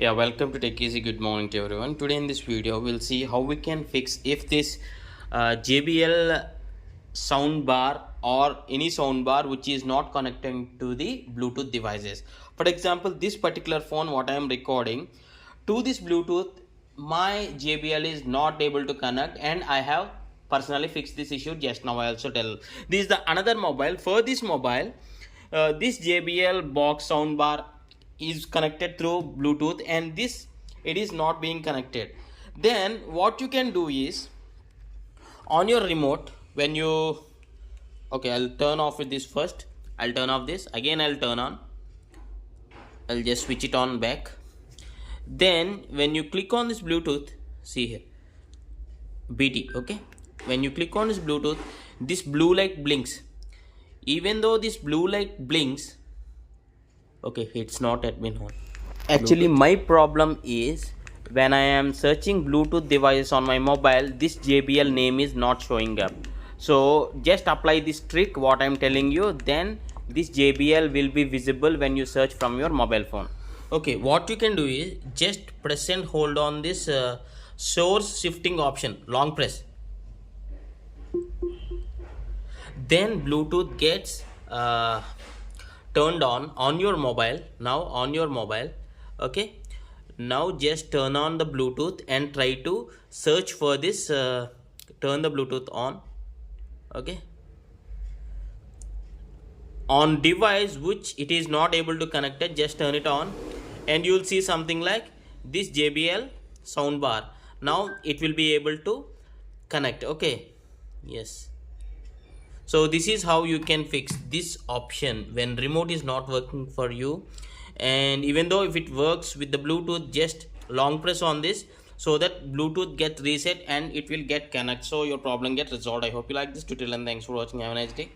Yeah, welcome to Tech Easy. Good morning to everyone. Today in this video, we'll see how we can fix if this JBL soundbar or any soundbar which is not connecting to the Bluetooth devices. For example, this particular phone, what I am recording to this Bluetooth, my JBL is not able to connect, and I have personally fixed this issue just now. I also tell this is the another mobile. For this mobile, this JBL box soundbar is connected through Bluetooth, and this it is not being connected. Then what you can do is on your remote, when you I'll turn off with this first. I'll turn off this again. I'll turn on. I'll just switch it on back. Then when you click on this Bluetooth, see here BT. Okay, when you click on this Bluetooth, this blue light blinks. Even though this blue light blinks, okay, it's not admin on. Actually, my problem is when I am searching Bluetooth devices on my mobile, this JBL name is not showing up. So just apply this trick what I am telling you, then this JBL will be visible when you search from your mobile phone. Okay, what you can do is just press and hold on this source shifting option, long press. Then Bluetooth gets turned on your mobile. Now on your mobile, okay, now just turn on the Bluetooth and try to search for this, turn the Bluetooth on. Okay, on device which it is not able to connect it, just turn it on and you will see something like this JBL soundbar. Now it will be able to connect. Okay, yes. So this is how you can fix this option when remote is not working for you. And even though if it works with the Bluetooth, just long press on this so that Bluetooth get reset and it will get connect, so your problem get resolved. I hope you like this tutorial and thanks for watching. Have a nice day.